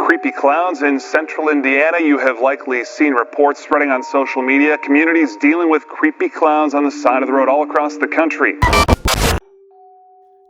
creepy clowns in central Indiana. You have likely seen reports spreading on social media. Communities dealing with creepy clowns on the side of the road all across the country.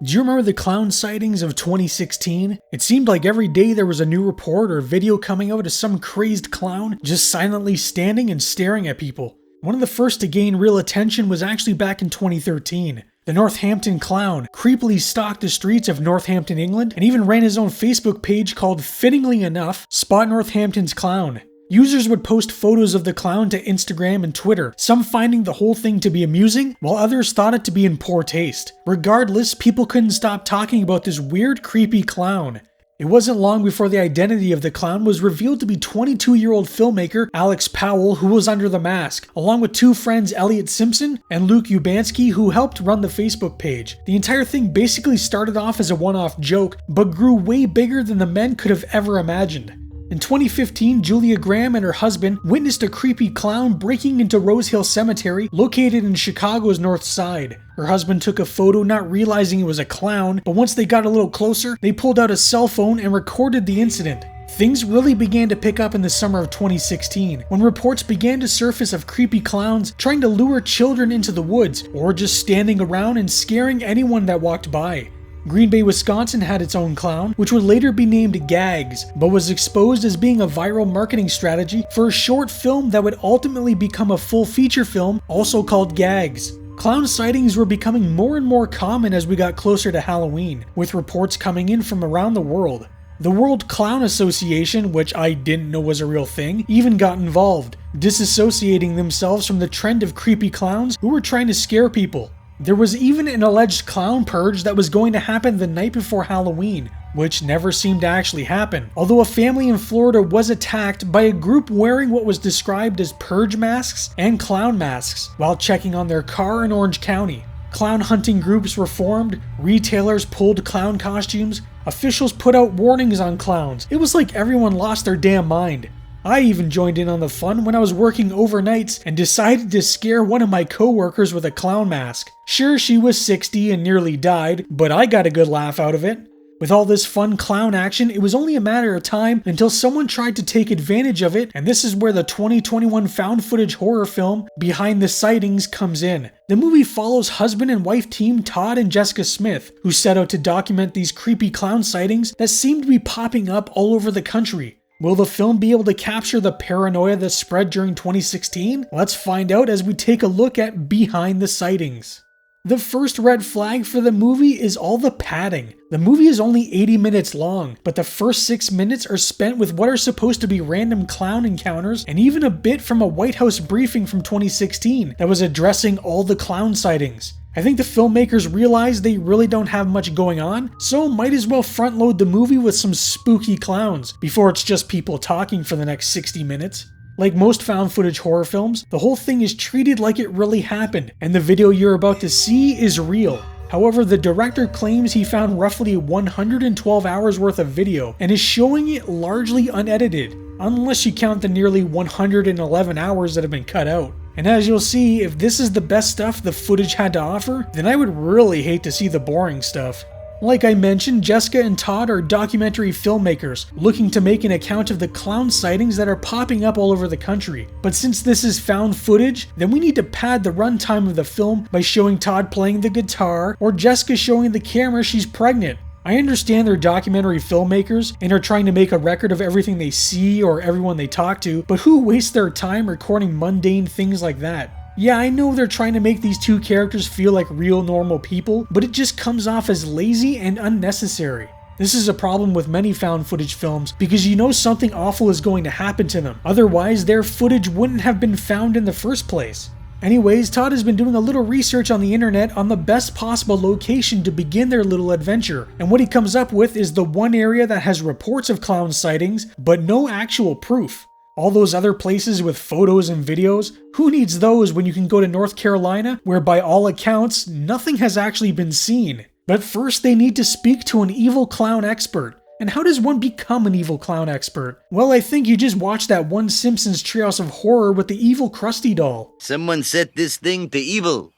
Do you remember the clown sightings of 2016? It seemed like every day there was a new report or video coming out of some crazed clown just silently standing and staring at people. One of the first to gain real attention was actually back in 2013. The Northampton clown creepily stalked the streets of Northampton, England, and even ran his own Facebook page called, fittingly enough, Spot Northampton's Clown. Users would post photos of the clown to Instagram and Twitter, some finding the whole thing to be amusing, while others thought it to be in poor taste. Regardless, people couldn't stop talking about this weird, creepy clown. It wasn't long before the identity of the clown was revealed to be 22-year-old filmmaker Alex Powell, who was under the mask, along with two friends Elliot Simpson and Luke Ubanski, who helped run the Facebook page. The entire thing basically started off as a one-off joke, but grew way bigger than the men could have ever imagined. In 2015, Julia Graham and her husband witnessed a creepy clown breaking into Rose Hill Cemetery, located in Chicago's North Side. Her husband took a photo not realizing it was a clown, but once they got a little closer, they pulled out a cell phone and recorded the incident. Things really began to pick up in the summer of 2016, when reports began to surface of creepy clowns trying to lure children into the woods, or just standing around and scaring anyone that walked by. Green Bay, Wisconsin had its own clown, which would later be named Gags, but was exposed as being a viral marketing strategy for a short film that would ultimately become a full feature film, also called Gags. Clown sightings were becoming more and more common as we got closer to Halloween, with reports coming in from around the world. The World Clown Association, which I didn't know was a real thing, even got involved, disassociating themselves from the trend of creepy clowns who were trying to scare people. There was even an alleged clown purge that was going to happen the night before Halloween, which never seemed to actually happen, although a family in Florida was attacked by a group wearing what was described as purge masks and clown masks while checking on their car in Orange County. Clown hunting groups were formed, retailers pulled clown costumes, officials put out warnings on clowns. It was like everyone lost their damn mind. I even joined in on the fun when I was working overnights and decided to scare one of my coworkers with a clown mask. Sure, she was 60 and nearly died, but I got a good laugh out of it. With all this fun clown action, it was only a matter of time until someone tried to take advantage of it, and this is where the 2021 found footage horror film Behind the Sightings comes in. The movie follows husband and wife team Todd and Jessica Smith, who set out to document these creepy clown sightings that seem to be popping up all over the country. Will the film be able to capture the paranoia that spread during 2016? Let's find out as we take a look at Behind the Sightings. The first red flag for the movie is all the padding. The movie is only 80 minutes long, but the first 6 minutes are spent with what are supposed to be random clown encounters and even a bit from a White House briefing from 2016 that was addressing all the clown sightings. I think the filmmakers realized they really don't have much going on, so might as well front load the movie with some spooky clowns before it's just people talking for the next 60 minutes. Like most found footage horror films, the whole thing is treated like it really happened, and the video you're about to see is real. However, the director claims he found roughly 112 hours worth of video and is showing it largely unedited, unless you count the nearly 111 hours that have been cut out. And as you'll see, if this is the best stuff the footage had to offer, then I would really hate to see the boring stuff. Like I mentioned, Jessica and Todd are documentary filmmakers looking to make an account of the clown sightings that are popping up all over the country. But since this is found footage, then we need to pad the runtime of the film by showing Todd playing the guitar or Jessica showing the camera she's pregnant. I understand they're documentary filmmakers and are trying to make a record of everything they see or everyone they talk to, but who wastes their time recording mundane things like that? Yeah, I know they're trying to make these two characters feel like real normal people, but it just comes off as lazy and unnecessary. This is a problem with many found footage films because you know something awful is going to happen to them, otherwise their footage wouldn't have been found in the first place. Anyways, Todd has been doing a little research on the internet on the best possible location to begin their little adventure, and what he comes up with is the one area that has reports of clown sightings, but no actual proof. All those other places with photos and videos, who needs those when you can go to North Carolina, where by all accounts, nothing has actually been seen? But first they need to speak to an evil clown expert. And how does one become an evil clown expert? Well, I think you just watched that one Simpsons Treehouse of Horror with the evil Krusty doll. Someone set this thing to evil.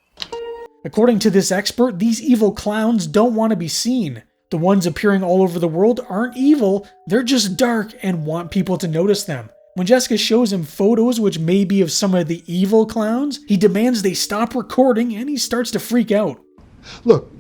According to this expert, these evil clowns don't want to be seen. The ones appearing all over the world aren't evil, they're just dark and want people to notice them. When Jessica shows him photos which may be of some of the evil clowns, he demands they stop recording and he starts to freak out. Look,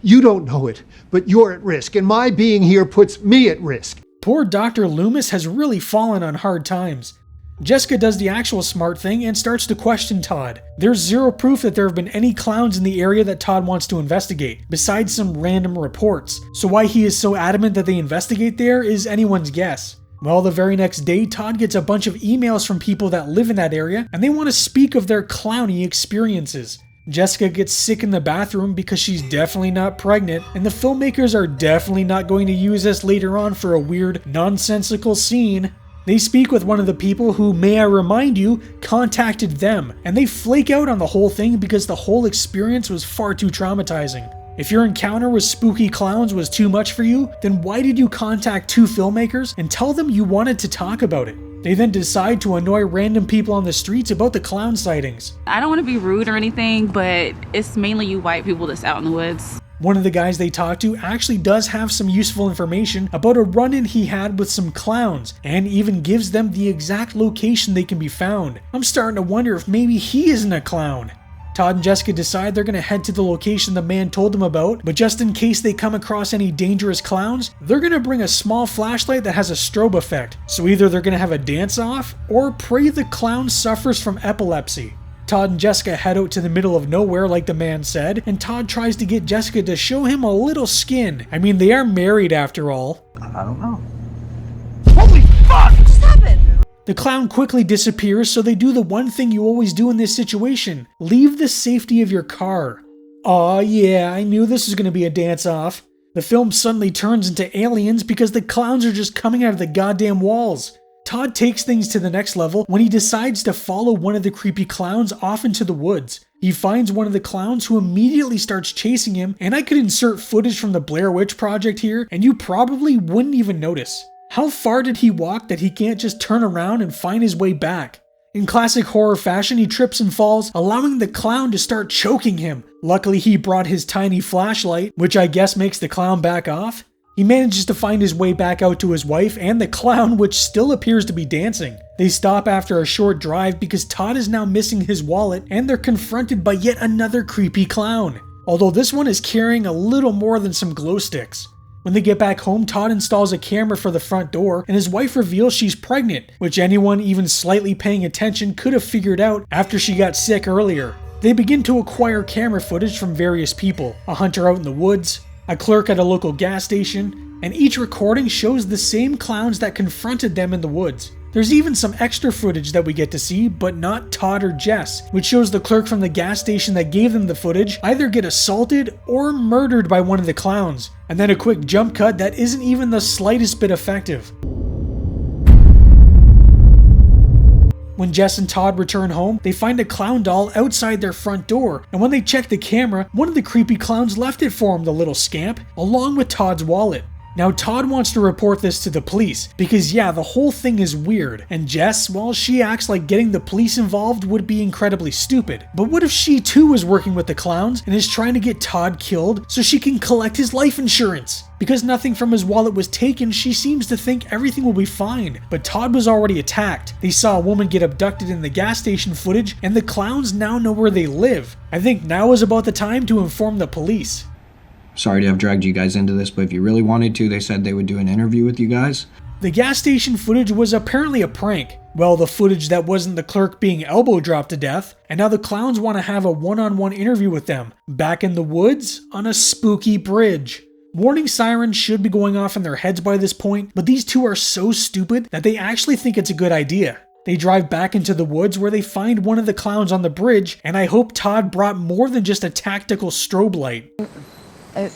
you don't know it, but you're at risk, and my being here puts me at risk. Poor Dr. Loomis has really fallen on hard times. Jessica does the actual smart thing and starts to question Todd. There's zero proof that there have been any clowns in the area that Todd wants to investigate, besides some random reports. So why he is so adamant that they investigate there is anyone's guess. Well, the very next day, Todd gets a bunch of emails from people that live in that area, and they want to speak of their clowny experiences. Jessica gets sick in the bathroom because she's definitely not pregnant, and the filmmakers are definitely not going to use this later on for a weird, nonsensical scene. They speak with one of the people who, may I remind you, contacted them, and they flake out on the whole thing because the whole experience was far too traumatizing. If your encounter with spooky clowns was too much for you, then why did you contact two filmmakers and tell them you wanted to talk about it? They then decide to annoy random people on the streets about the clown sightings. I don't want to be rude or anything, but it's mainly you white people that's out in the woods. One of the guys they talk to actually does have some useful information about a run-in he had with some clowns, and even gives them the exact location they can be found. I'm starting to wonder if maybe he isn't a clown. Todd and Jessica decide they're going to head to the location the man told them about, but just in case they come across any dangerous clowns, they're going to bring a small flashlight that has a strobe effect. So either they're going to have a dance-off, or pray the clown suffers from epilepsy. Todd and Jessica head out to the middle of nowhere like the man said, and Todd tries to get Jessica to show him a little skin. I mean, they are married after all. I don't know. Holy fuck! What just happened? The clown quickly disappears, so they do the one thing you always do in this situation. Leave the safety of your car. Aw yeah, I knew this was going to be a dance-off. The film suddenly turns into Aliens because the clowns are just coming out of the goddamn walls. Todd takes things to the next level when he decides to follow one of the creepy clowns off into the woods. He finds one of the clowns who immediately starts chasing him, and I could insert footage from the Blair Witch Project here, and you probably wouldn't even notice. How far did he walk that he can't just turn around and find his way back? In classic horror fashion, he trips and falls, allowing the clown to start choking him. Luckily, he brought his tiny flashlight, which I guess makes the clown back off. He manages to find his way back out to his wife and the clown, which still appears to be dancing. They stop after a short drive because Todd is now missing his wallet, and they're confronted by yet another creepy clown. Although this one is carrying a little more than some glow sticks. When they get back home, Todd installs a camera for the front door, and his wife reveals she's pregnant, which anyone even slightly paying attention could have figured out after she got sick earlier. They begin to acquire camera footage from various people, a hunter out in the woods, a clerk at a local gas station, and each recording shows the same clowns that confronted them in the woods. There's even some extra footage that we get to see, but not Todd or Jess, which shows the clerk from the gas station that gave them the footage either get assaulted or murdered by one of the clowns, and then a quick jump cut that isn't even the slightest bit effective. When Jess and Todd return home, they find a clown doll outside their front door, and when they check the camera, one of the creepy clowns left it for him, the little scamp, along with Todd's wallet. Now Todd wants to report this to the police, because yeah, the whole thing is weird, and Jess, well, she acts like getting the police involved would be incredibly stupid. But what if she too is working with the clowns and is trying to get Todd killed so she can collect his life insurance? Because nothing from his wallet was taken, she seems to think everything will be fine. But Todd was already attacked. They saw a woman get abducted in the gas station footage, and the clowns now know where they live. I think now is about the time to inform the police. Sorry to have dragged you guys into this, but if you really wanted to, they said they would do an interview with you guys. The gas station footage was apparently a prank. Well, the footage that wasn't the clerk being elbow dropped to death, and now the clowns want to have a one-on-one interview with them, back in the woods, on a spooky bridge. Warning sirens should be going off in their heads by this point, but these two are so stupid that they actually think it's a good idea. They drive back into the woods where they find one of the clowns on the bridge, and I hope Todd brought more than just a tactical strobe light. Todd,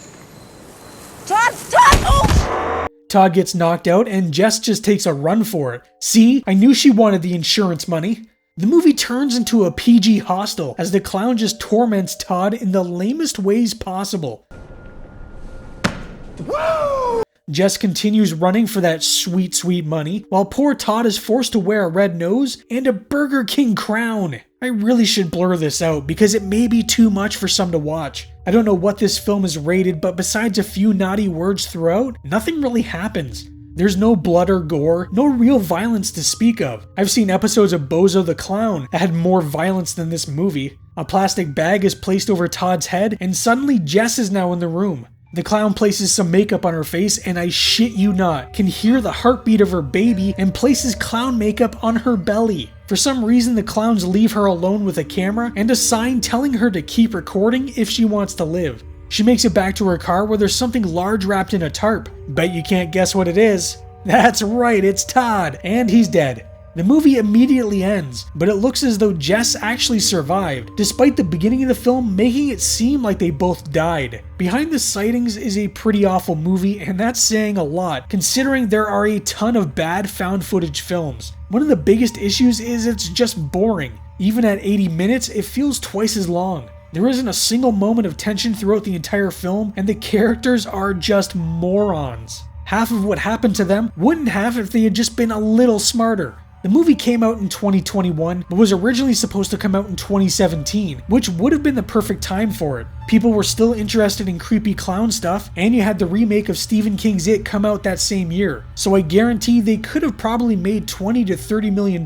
stop! Oh! Todd gets knocked out and Jess just takes a run for it. See, I knew she wanted the insurance money. The movie turns into a PG hostel as the clown just torments Todd in the lamest ways possible. Woo! Jess continues running for that sweet, sweet money, while poor Todd is forced to wear a red nose and a Burger King crown. I really should blur this out because it may be too much for some to watch. I don't know what this film is rated, but besides a few naughty words throughout, nothing really happens. There's no blood or gore, no real violence to speak of. I've seen episodes of Bozo the Clown that had more violence than this movie. A plastic bag is placed over Todd's head, and suddenly Jess is now in the room. The clown places some makeup on her face, and I shit you not, can hear the heartbeat of her baby and places clown makeup on her belly. For some reason, the clowns leave her alone with a camera and a sign telling her to keep recording if she wants to live. She makes it back to her car where there's something large wrapped in a tarp. Bet you can't guess what it is. That's right, it's Todd, and he's dead. The movie immediately ends, but it looks as though Jess actually survived, despite the beginning of the film making it seem like they both died. Behind the Sightings is a pretty awful movie, and that's saying a lot, considering there are a ton of bad found footage films. One of the biggest issues is it's just boring. Even at 80 minutes, it feels twice as long. There isn't a single moment of tension throughout the entire film, and the characters are just morons. Half of what happened to them wouldn't have if they had just been a little smarter. The movie came out in 2021, but was originally supposed to come out in 2017, which would have been the perfect time for it. People were still interested in creepy clown stuff, and you had the remake of Stephen King's It come out that same year. So I guarantee they could have probably made $20 to $30 million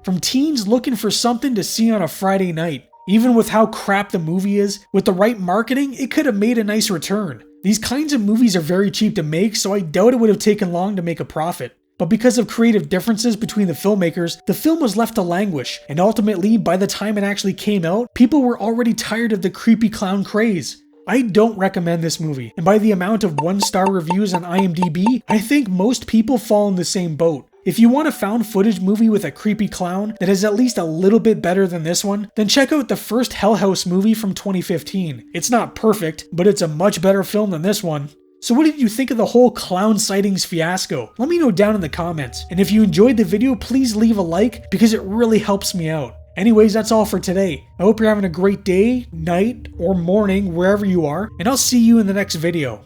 from teens looking for something to see on a Friday night. Even with how crap the movie is, with the right marketing, it could have made a nice return. These kinds of movies are very cheap to make, so I doubt it would have taken long to make a profit. But because of creative differences between the filmmakers, the film was left to languish, and ultimately, by the time it actually came out, people were already tired of the creepy clown craze. I don't recommend this movie, and by the amount of 1-star reviews on IMDb, I think most people fall in the same boat. If you want a found footage movie with a creepy clown that is at least a little bit better than this one, then check out the first Hell House movie from 2015. It's not perfect, but it's a much better film than this one. So what did you think of the whole clown sightings fiasco? Let me know down in the comments. And if you enjoyed the video, please leave a like because it really helps me out. Anyways, that's all for today. I hope you're having a great day, night, or morning, wherever you are, and I'll see you in the next video.